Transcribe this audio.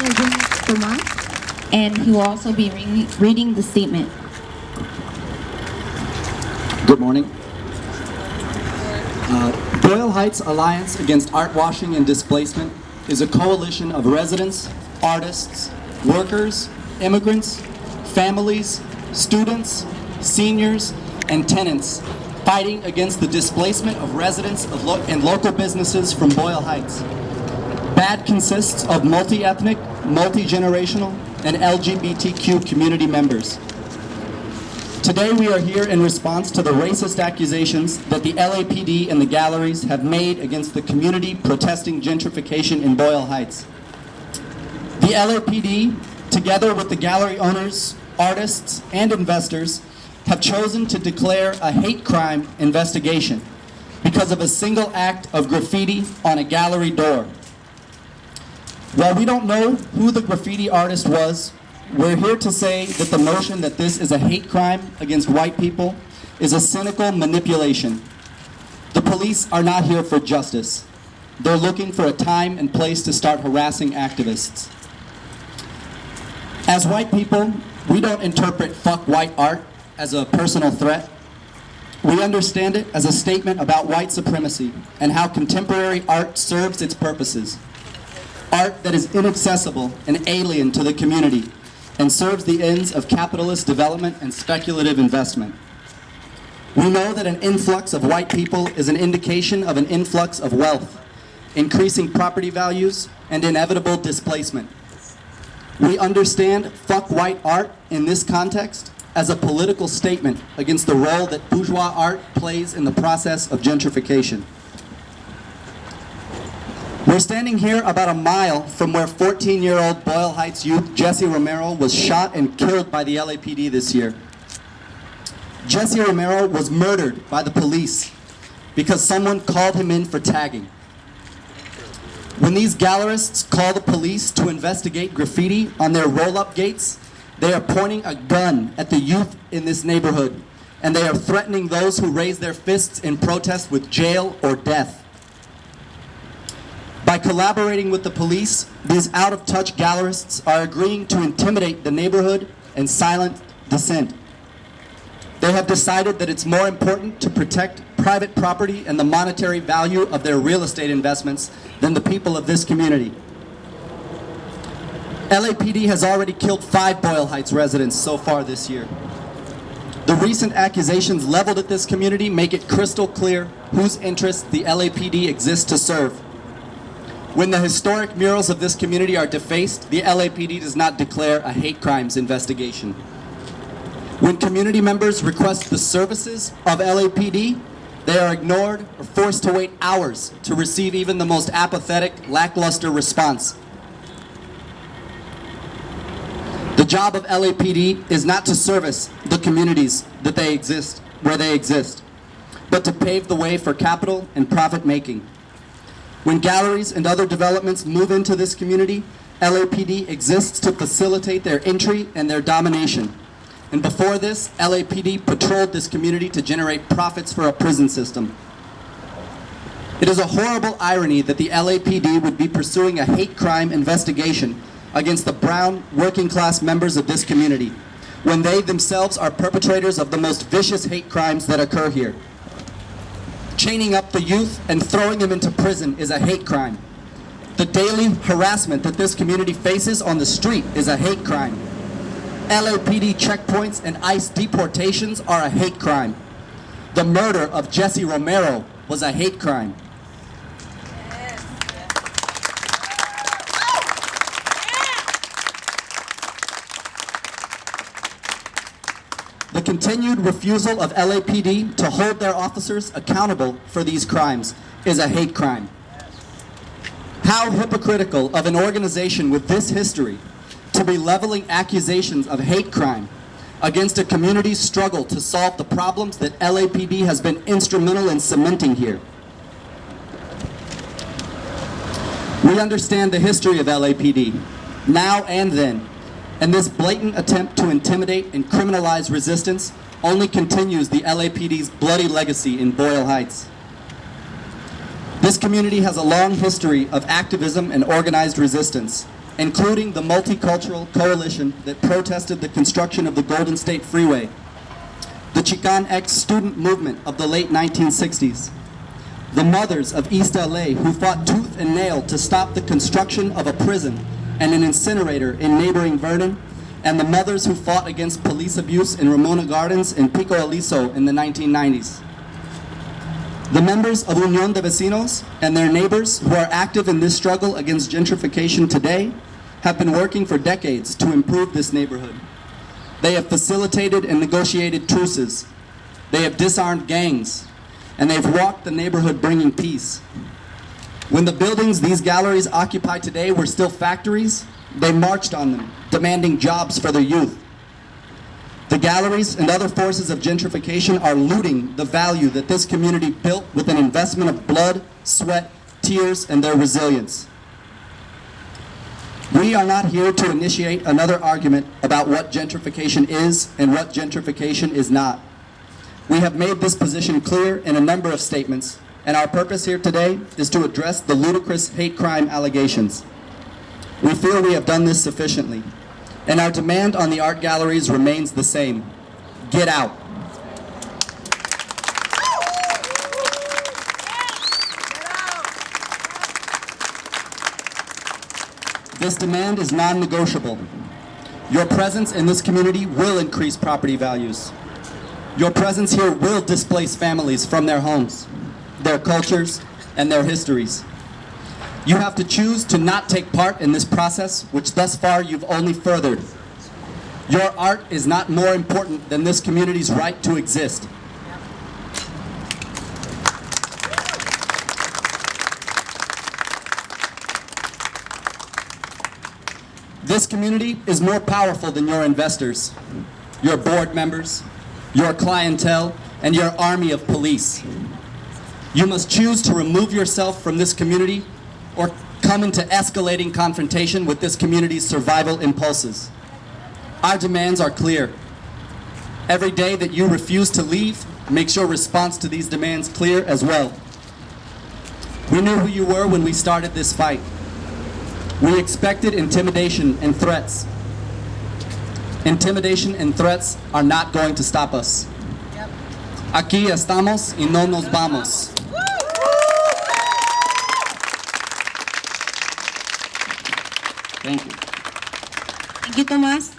Sergeant TOMÁS, and he will also be reading the statement. Good morning. Boyle Heights Alliance Against Art Washing and Displacement is a coalition of residents, artists, workers, immigrants, families, students, seniors, and tenants fighting against the displacement of residents and local businesses from Boyle Heights. b.h.a.a.d consists of multi-ethnic, multi-generational, and LGBTQ community members. Today we are here in response to the racist accusations that the LAPD and the galleries have made against the community protesting gentrification in Boyle Heights. The LAPD, together with the gallery owners, artists, and investors, have chosen to declare a hate crime investigation because of a single act of graffiti on a gallery door. While we don't know who the graffiti artist was, we're here to say that the notion that this is a hate crime against white people is a cynical manipulation. The police are not here for justice. They're looking for a time and place to start harassing activists. As white people, we don't interpret "fuck white art" as a personal threat. We understand it as a statement about white supremacy and how contemporary art serves its purposes. Art that is inaccessible and alien to the community and serves the ends of capitalist development and speculative investment. We know that an influx of white people is an indication of an influx of wealth, increasing property values, and inevitable displacement. We understand "fuck white art" in this context as a political statement against the role that bourgeois art plays in the process of gentrification. We're standing here about a mile from where 14-year-old Boyle Heights youth Jesse Romero was shot and killed by the LAPD this year. Jesse Romero was murdered by the police because someone called him in for tagging. When these gallerists call the police to investigate graffiti on their roll-up gates, they are pointing a gun at the youth in this neighborhood, and they are threatening those who raise their fists in protest with jail or death. By collaborating with the police, these out-of-touch gallerists are agreeing to intimidate the neighborhood and silence dissent. They have decided that it's more important to protect private property and the monetary value of their real estate investments than the people of this community. LAPD has already killed 5 Boyle Heights residents so far this year. The recent accusations leveled at this community make it crystal clear whose interests the LAPD exists to serve. When the historic murals of this community are defaced, the LAPD does not declare a hate crimes investigation. When community members request the services of LAPD, they are ignored or forced to wait hours to receive even the most apathetic, lackluster response. The job of LAPD is not to service the communities that they exist, where they exist, but to pave the way for capital and profit making. When galleries and other developments move into this community, LAPD exists to facilitate their entry and their domination. And before this, LAPD patrolled this community to generate profits for a prison system. It is a horrible irony that the LAPD would be pursuing a hate crime investigation against the brown working class members of this community, when they themselves are perpetrators of the most vicious hate crimes that occur here. Chaining up the youth and throwing them into prison is a hate crime. The daily harassment that this community faces on the street is a hate crime. LAPD checkpoints and ICE deportations are a hate crime. The murder of Jesse Romero was a hate crime. The continued refusal of LAPD to hold their officers accountable for these crimes is a hate crime. How hypocritical of an organization with this history to be leveling accusations of hate crime against a community's struggle to solve the problems that LAPD has been instrumental in cementing here. We understand the history of LAPD, now and then, and this blatant attempt to intimidate and criminalize resistance only continues the LAPD's bloody legacy in Boyle Heights. This community has a long history of activism and organized resistance. including the multicultural coalition that protested the construction of the Golden State Freeway, the Chicano student movement of the late 1960s, the mothers of East LA who fought tooth and nail to stop the construction of a prison and an incinerator in neighboring Vernon, and the mothers who fought against police abuse in Ramona Gardens and Pico Aliso in the 1990s. The members of Unión de Vecinos and their neighbors who are active in this struggle against gentrification today have been working for decades to improve this neighborhood. They have facilitated and negotiated truces. They have disarmed gangs, and they've walked the neighborhood bringing peace. When the buildings these galleries occupy today were still factories, they marched on them, demanding jobs for their youth. The galleries and other forces of gentrification are looting the value that this community built with an investment of blood, sweat, tears, and their resilience. We are not here to initiate another argument about what gentrification is and what gentrification is not. We have made this position clear in a number of statements, and our purpose here today is to address the ludicrous hate crime allegations. We feel we have done this sufficiently, and our demand on the art galleries remains the same. Get out. This demand is non-negotiable. Your presence in this community will increase property values. Your presence here will displace families from their homes, their cultures, and their histories. You have to choose to not take part in this process, which thus far you've only furthered. Your art is not more important than this community's right to exist. This community is more powerful than your investors, your board members, your clientele, and your army of police. You must choose to remove yourself from this community or come into escalating confrontation with this community's survival impulses. Our demands are clear. Every day that you refuse to leave makes your response to these demands clear as well. We knew who you were when we started this fight. We expected intimidation and threats. Intimidation and threats are not going to stop us. Aquí estamos y no nos vamos. Thank you. Thank you, Tomás.